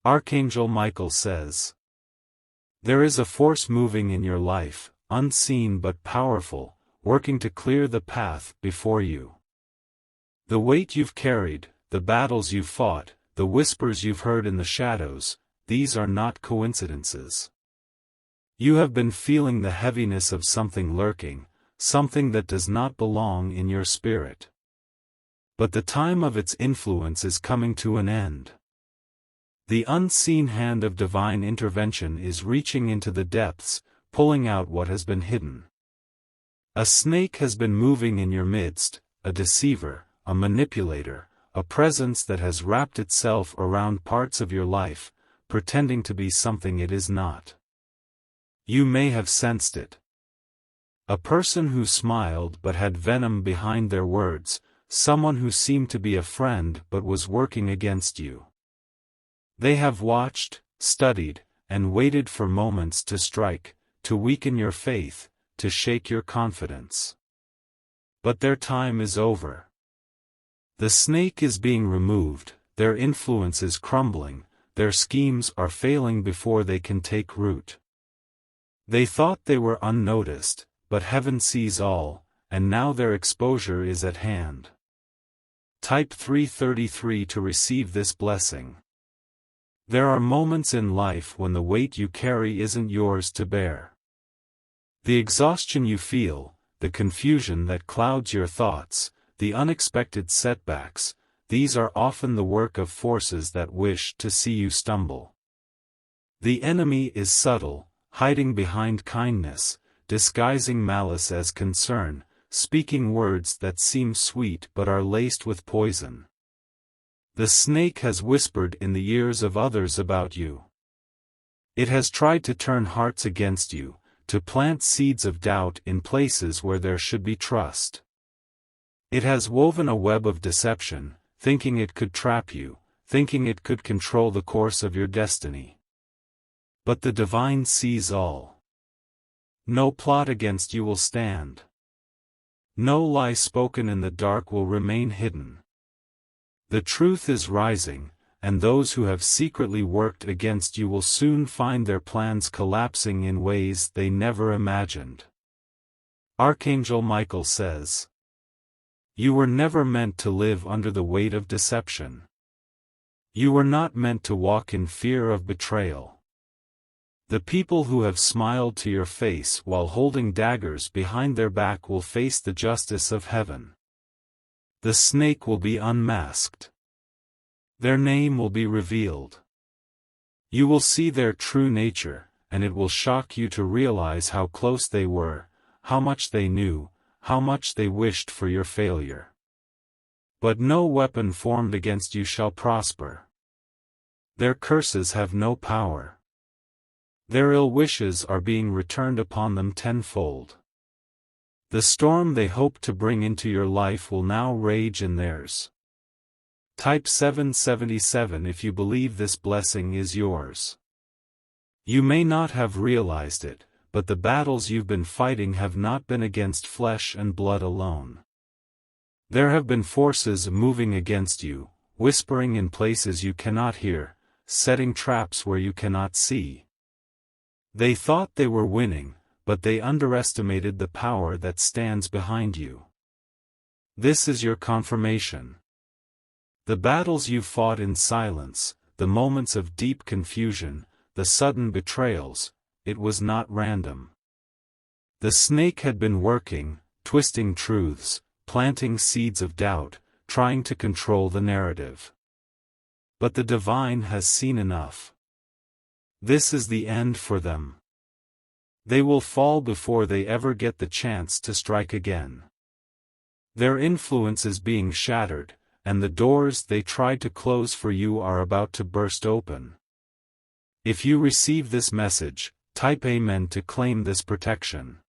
Archangel Michael says, there is a force moving in your life, unseen but powerful, working to clear the path before you. The weight you've carried, the battles you've fought, the whispers you've heard in the shadows, these are not coincidences. You have been feeling the heaviness of something lurking, something that does not belong in your spirit. But the time of its influence is coming to an end. The unseen hand of divine intervention is reaching into the depths, pulling out what has been hidden. A snake has been moving in your midst, a deceiver, a manipulator, a presence that has wrapped itself around parts of your life, pretending to be something it is not. You may have sensed it. A person who smiled but had venom behind their words, someone who seemed to be a friend but was working against you. They have watched, studied, and waited for moments to strike, to weaken your faith, to shake your confidence. But their time is over. The snake is being removed, their influence is crumbling, their schemes are failing before they can take root. They thought they were unnoticed, but heaven sees all, and now their exposure is at hand. Type 333 to receive this blessing. There are moments in life when the weight you carry isn't yours to bear. The exhaustion you feel, the confusion that clouds your thoughts, the unexpected setbacks, these are often the work of forces that wish to see you stumble. The enemy is subtle, hiding behind kindness, disguising malice as concern, speaking words that seem sweet but are laced with poison. The snake has whispered in the ears of others about you. It has tried to turn hearts against you, to plant seeds of doubt in places where there should be trust. It has woven a web of deception, thinking it could trap you, thinking it could control the course of your destiny. But the divine sees all. No plot against you will stand. No lie spoken in the dark will remain hidden. The truth is rising, and those who have secretly worked against you will soon find their plans collapsing in ways they never imagined. Archangel Michael says, you were never meant to live under the weight of deception. You were not meant to walk in fear of betrayal. The people who have smiled to your face while holding daggers behind their back will face the justice of heaven. The snake will be unmasked. Their name will be revealed. You will see their true nature, and it will shock you to realize how close they were, how much they knew, how much they wished for your failure. But no weapon formed against you shall prosper. Their curses have no power. Their ill wishes are being returned upon them tenfold. The storm they hope to bring into your life will now rage in theirs. Type 777 if you believe this blessing is yours. You may not have realized it, but the battles you've been fighting have not been against flesh and blood alone. There have been forces moving against you, whispering in places you cannot hear, setting traps where you cannot see. They thought they were winning, but they underestimated the power that stands behind you. This is your confirmation. The battles you fought in silence, the moments of deep confusion, the sudden betrayals, it was not random. The snake had been working, twisting truths, planting seeds of doubt, trying to control the narrative. But the divine has seen enough. This is the end for them. They will fall before they ever get the chance to strike again. Their influence is being shattered, and the doors they tried to close for you are about to burst open. If you receive this message, type Amen to claim this protection.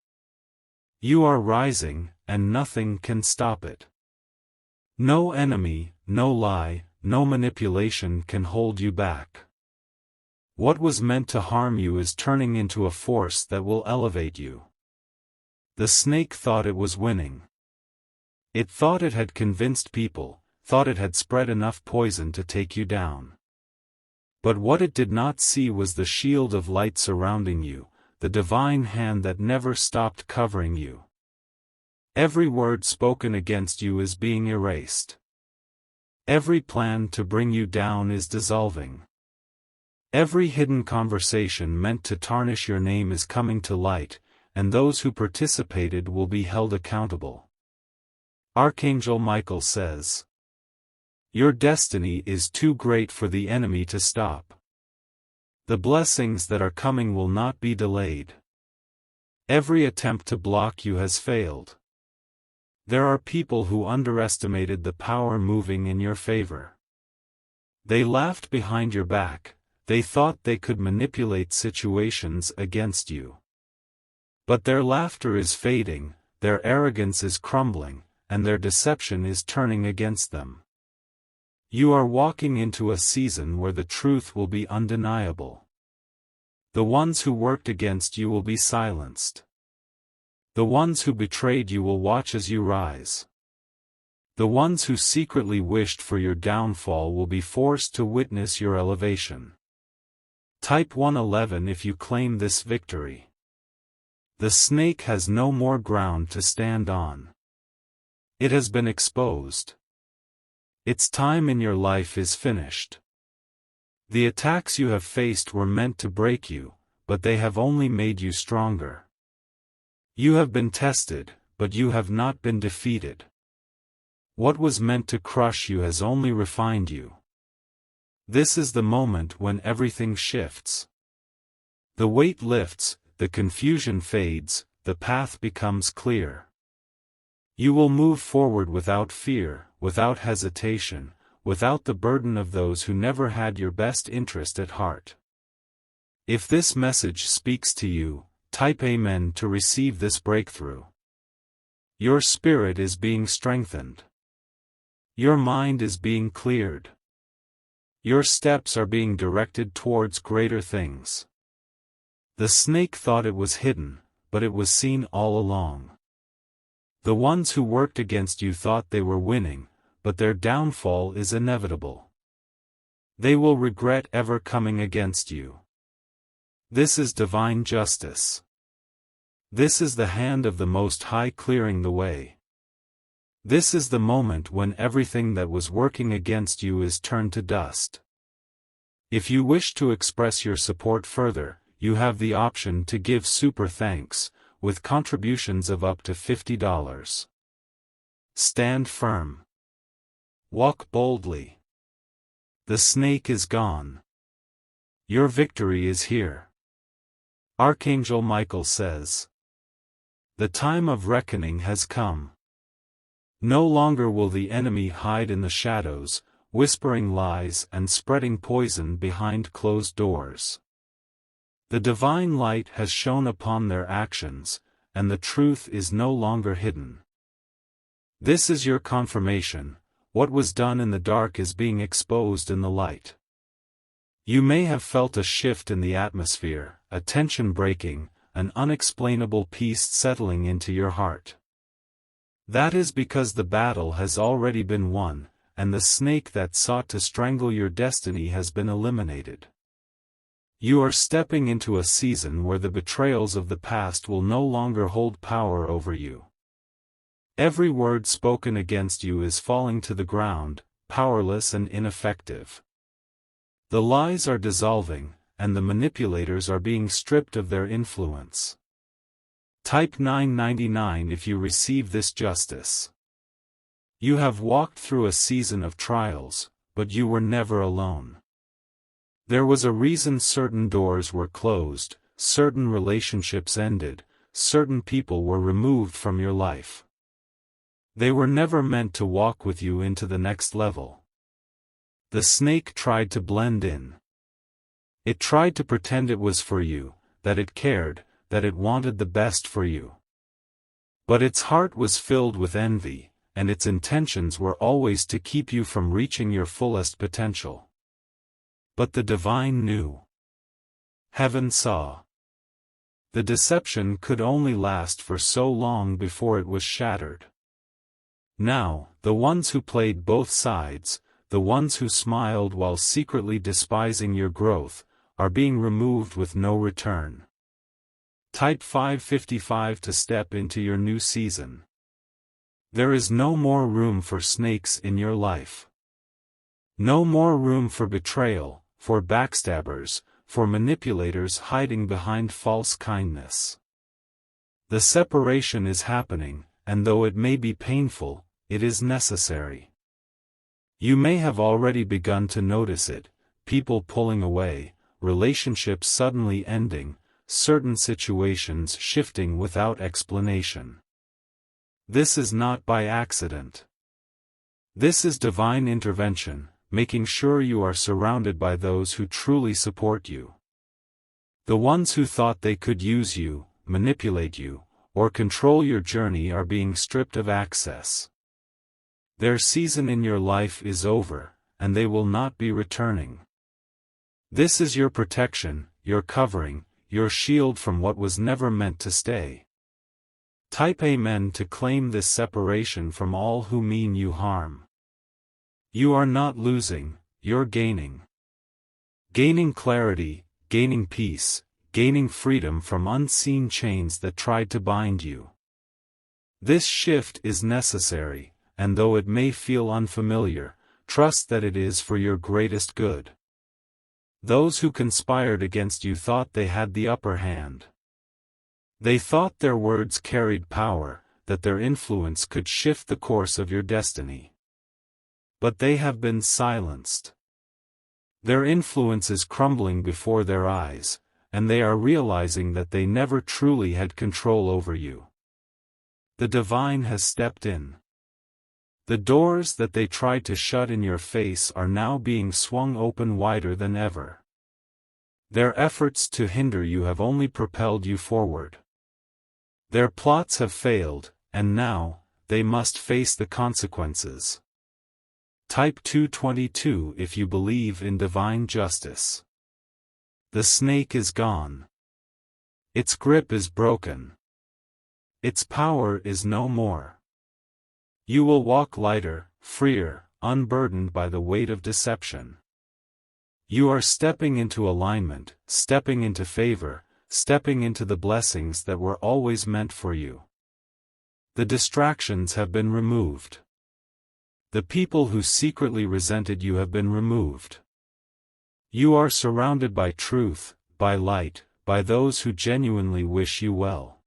You are rising, and nothing can stop it. No enemy, no lie, no manipulation can hold you back. What was meant to harm you is turning into a force that will elevate you. The snake thought it was winning. It thought it had convinced people, thought it had spread enough poison to take you down. But what it did not see was the shield of light surrounding you, the divine hand that never stopped covering you. Every word spoken against you is being erased. Every plan to bring you down is dissolving. Every hidden conversation meant to tarnish your name is coming to light, and those who participated will be held accountable. Archangel Michael says, "Your destiny is too great for the enemy to stop. The blessings that are coming will not be delayed. Every attempt to block you has failed. There are people who underestimated the power moving in your favor. They laughed behind your back, they thought they could manipulate situations against you. But their laughter is fading, their arrogance is crumbling, and their deception is turning against them. You are walking into a season where the truth will be undeniable. The ones who worked against you will be silenced. The ones who betrayed you will watch as you rise. The ones who secretly wished for your downfall will be forced to witness your elevation. Type 111 if you claim this victory. The snake has no more ground to stand on. It has been exposed. Its time in your life is finished. The attacks you have faced were meant to break you, but they have only made you stronger. You have been tested, but you have not been defeated. What was meant to crush you has only refined you. This is the moment when everything shifts. The weight lifts, the confusion fades, the path becomes clear. You will move forward without fear, without hesitation, without the burden of those who never had your best interest at heart. If this message speaks to you, type Amen to receive this breakthrough. Your spirit is being strengthened. Your mind is being cleared. Your steps are being directed towards greater things. The snake thought it was hidden, but it was seen all along. The ones who worked against you thought they were winning, but their downfall is inevitable. They will regret ever coming against you. This is divine justice. This is the hand of the Most High clearing the way. This is the moment when everything that was working against you is turned to dust. If you wish to express your support further, you have the option to give super thanks, with contributions of up to $50. Stand firm. Walk boldly. The snake is gone. Your victory is here. Archangel Michael says, "The time of reckoning has come. No longer will the enemy hide in the shadows, whispering lies and spreading poison behind closed doors. The divine light has shone upon their actions, and the truth is no longer hidden. This is your confirmation. What was done in the dark is being exposed in the light." You may have felt a shift in the atmosphere, a tension breaking, an unexplainable peace settling into your heart. That is because the battle has already been won, and the snake that sought to strangle your destiny has been eliminated. You are stepping into a season where the betrayals of the past will no longer hold power over you. Every word spoken against you is falling to the ground, powerless and ineffective. The lies are dissolving, and the manipulators are being stripped of their influence. Type 999 if you receive this justice. You have walked through a season of trials, but you were never alone. There was a reason certain doors were closed, certain relationships ended, certain people were removed from your life. They were never meant to walk with you into the next level. The snake tried to blend in. It tried to pretend it was for you, that it cared, that it wanted the best for you. But its heart was filled with envy, and its intentions were always to keep you from reaching your fullest potential. But the divine knew. Heaven saw. The deception could only last for so long before it was shattered. Now, the ones who played both sides, the ones who smiled while secretly despising your growth, are being removed with no return. Type 555 to step into your new season. There is no more room for snakes in your life. No more room for betrayal, for backstabbers, for manipulators hiding behind false kindness. The separation is happening, and though it may be painful, it is necessary. You may have already begun to notice it, people pulling away, relationships suddenly ending, certain situations shifting without explanation. This is not by accident. This is divine intervention, making sure you are surrounded by those who truly support you. The ones who thought they could use you, manipulate you, or control your journey are being stripped of access. Their season in your life is over, and they will not be returning. This is your protection, your covering, your shield from what was never meant to stay. Type Amen to claim this separation from all who mean you harm. You are not losing, you're gaining. Gaining clarity, gaining peace, gaining freedom from unseen chains that tried to bind you. This shift is necessary, and though it may feel unfamiliar, trust that it is for your greatest good. Those who conspired against you thought they had the upper hand. They thought their words carried power, that their influence could shift the course of your destiny. But they have been silenced. Their influence is crumbling before their eyes, and they are realizing that they never truly had control over you. The divine has stepped in. The doors that they tried to shut in your face are now being swung open wider than ever. Their efforts to hinder you have only propelled you forward. Their plots have failed, and now, they must face the consequences. Type 222 if you believe in divine justice. The snake is gone. Its grip is broken. Its power is no more. You will walk lighter, freer, unburdened by the weight of deception. You are stepping into alignment, stepping into favor, stepping into the blessings that were always meant for you. The distractions have been removed. The people who secretly resented you have been removed. You are surrounded by truth, by light, by those who genuinely wish you well.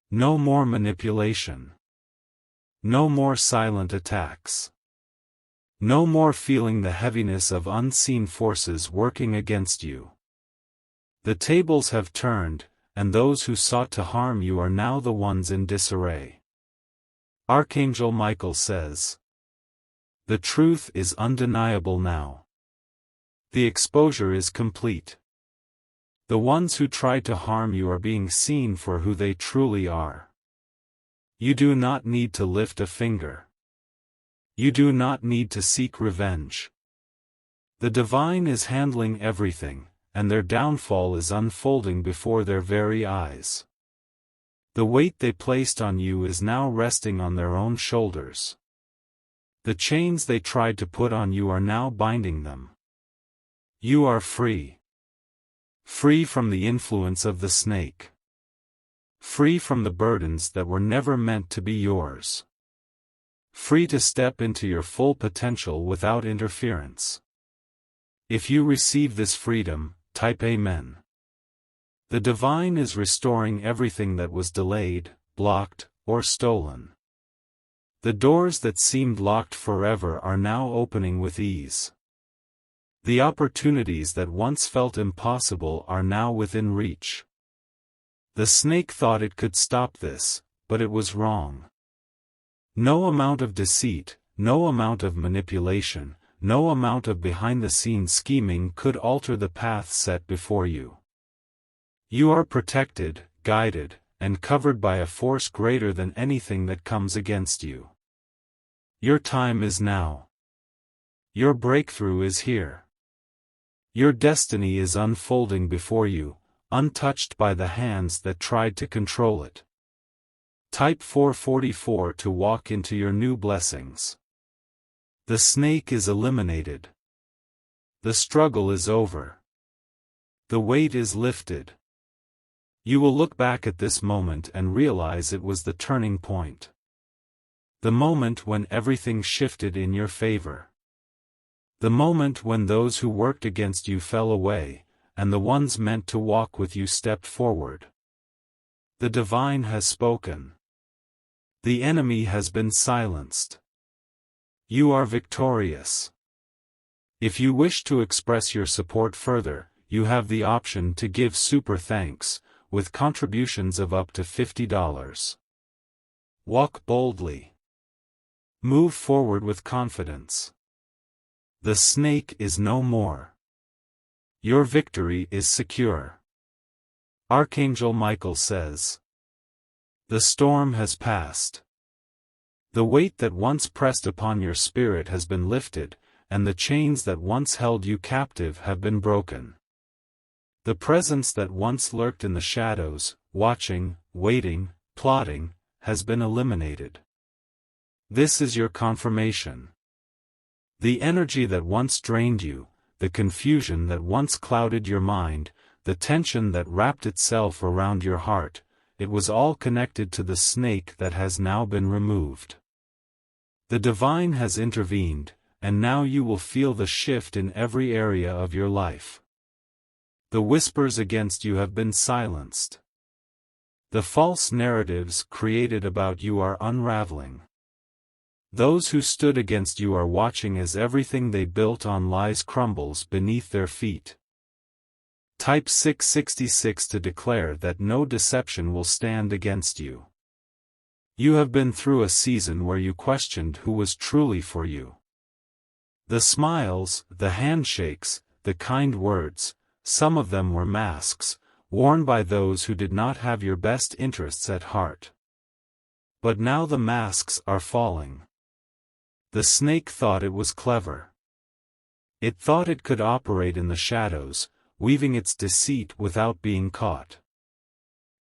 No more manipulation. No more silent attacks. No more feeling the heaviness of unseen forces working against you. The tables have turned, and those who sought to harm you are now the ones in disarray. Archangel Michael says, "The truth is undeniable now. The exposure is complete. The ones who tried to harm you are being seen for who they truly are. You do not need to lift a finger. You do not need to seek revenge. The divine is handling everything, and their downfall is unfolding before their very eyes. The weight they placed on you is now resting on their own shoulders. The chains they tried to put on you are now binding them. You are free. Free from the influence of the snake. Free from the burdens that were never meant to be yours. Free to step into your full potential without interference. If you receive this freedom, type Amen. The divine is restoring everything that was delayed, blocked, or stolen. The doors that seemed locked forever are now opening with ease. The opportunities that once felt impossible are now within reach. The snake thought it could stop this, but it was wrong. No amount of deceit, no amount of manipulation, no amount of behind-the-scenes scheming could alter the path set before you. You are protected, guided, and covered by a force greater than anything that comes against you. Your time is now. Your breakthrough is here. Your destiny is unfolding before you, untouched by the hands that tried to control it. Type 444 to walk into your new blessings. The snake is eliminated. The struggle is over. The weight is lifted. You will look back at this moment and realize it was the turning point. The moment when everything shifted in your favor. The moment when those who worked against you fell away, and the ones meant to walk with you stepped forward. The divine has spoken. The enemy has been silenced. You are victorious. If you wish to express your support further, you have the option to give super thanks, with contributions of up to $50. Walk boldly. Move forward with confidence. The snake is no more. Your victory is secure. Archangel Michael says, the storm has passed. The weight that once pressed upon your spirit has been lifted, and the chains that once held you captive have been broken. The presence that once lurked in the shadows, watching, waiting, plotting, has been eliminated. This is your confirmation. The energy that once drained you, the confusion that once clouded your mind, the tension that wrapped itself around your heart, it was all connected to the snake that has now been removed. The divine has intervened, and now you will feel the shift in every area of your life. The whispers against you have been silenced. The false narratives created about you are unraveling. Those who stood against you are watching as everything they built on lies crumbles beneath their feet. Type 666 to declare that no deception will stand against you. You have been through a season where you questioned who was truly for you. The smiles, the handshakes, the kind words, some of them were masks, worn by those who did not have your best interests at heart. But now the masks are falling. The snake thought it was clever. It thought it could operate in the shadows, weaving its deceit without being caught.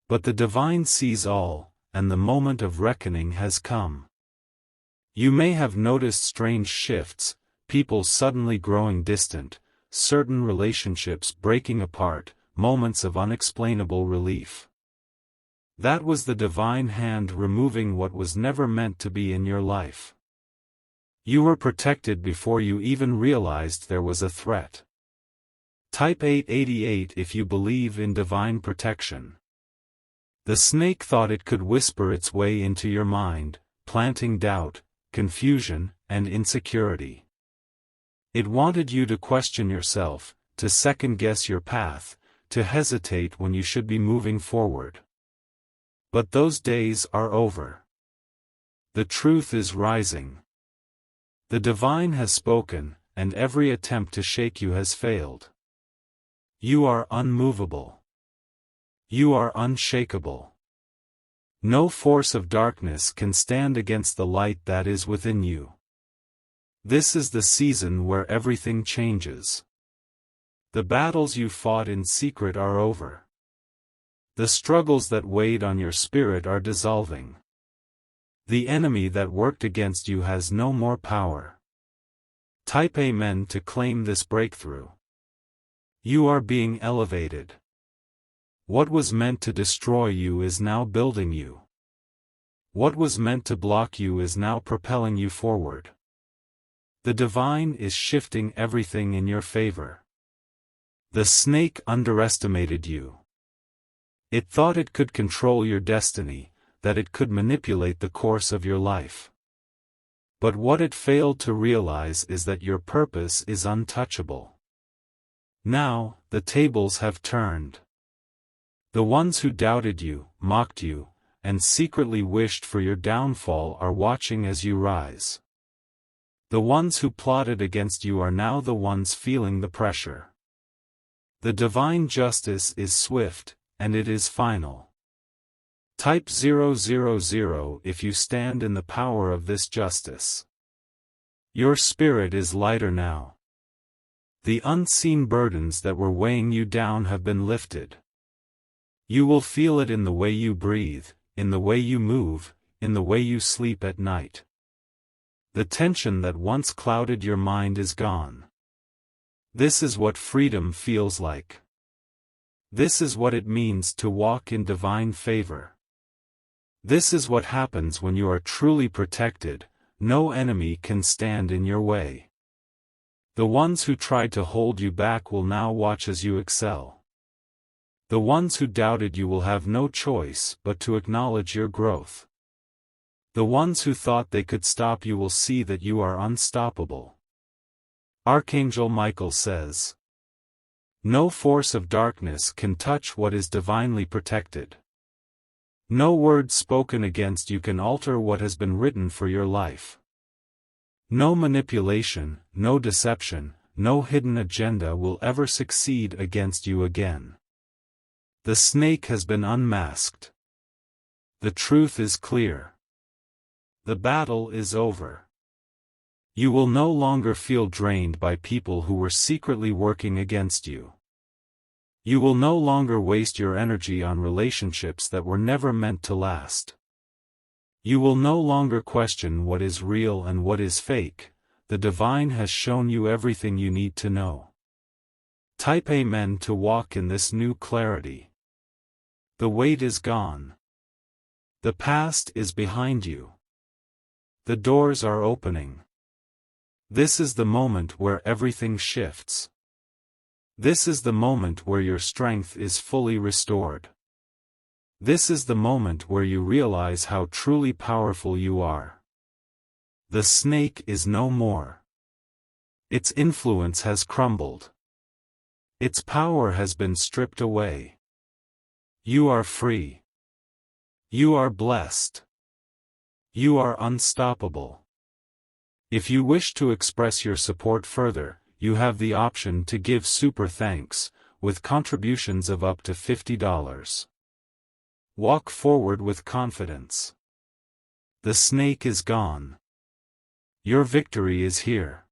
But the divine sees all, and the moment of reckoning has come. You may have noticed strange shifts, people suddenly growing distant, certain relationships breaking apart, moments of unexplainable relief. That was the divine hand removing what was never meant to be in your life. You were protected before you even realized there was a threat. Type 888 if you believe in divine protection. The snake thought it could whisper its way into your mind, planting doubt, confusion, and insecurity. It wanted you to question yourself, to second-guess your path, to hesitate when you should be moving forward. But those days are over. The truth is rising. The divine has spoken, and every attempt to shake you has failed. You are unmovable. You are unshakable. No force of darkness can stand against the light that is within you. This is the season where everything changes. The battles you fought in secret are over. The struggles that weighed on your spirit are dissolving. The enemy that worked against you has no more power. Type Amen to claim this breakthrough. You are being elevated. What was meant to destroy you is now building you. What was meant to block you is now propelling you forward. The divine is shifting everything in your favor. The snake underestimated you. It thought it could control your destiny, that it could manipulate the course of your life. But what it failed to realize is that your purpose is untouchable. Now, the tables have turned. The ones who doubted you, mocked you, and secretly wished for your downfall are watching as you rise. The ones who plotted against you are now the ones feeling the pressure. The divine justice is swift, and it is final. Type 000 if you stand in the power of this justice. Your spirit is lighter now. The unseen burdens that were weighing you down have been lifted. You will feel it in the way you breathe, in the way you move, in the way you sleep at night. The tension that once clouded your mind is gone. This is what freedom feels like. This is what it means to walk in divine favor. This is what happens when you are truly protected. No enemy can stand in your way. The ones who tried to hold you back will now watch as you excel. The ones who doubted you will have no choice but to acknowledge your growth. The ones who thought they could stop you will see that you are unstoppable. Archangel Michael says, "No force of darkness can touch what is divinely protected. No word spoken against you can alter what has been written for your life. No manipulation, no deception, no hidden agenda will ever succeed against you again. The snake has been unmasked. The truth is clear. The battle is over. You will no longer feel drained by people who were secretly working against you. You will no longer waste your energy on relationships that were never meant to last. You will no longer question what is real and what is fake. The divine has shown you everything you need to know." Type Amen to walk in this new clarity. The weight is gone. The past is behind you. The doors are opening. This is the moment where everything shifts. This is the moment where your strength is fully restored. This is the moment where you realize how truly powerful you are. The snake is no more. Its influence has crumbled. Its power has been stripped away. You are free. You are blessed. You are unstoppable. If you wish to express your support further, you have the option to give super thanks, with contributions of up to $50. Walk forward with confidence. The snake is gone. Your victory is here.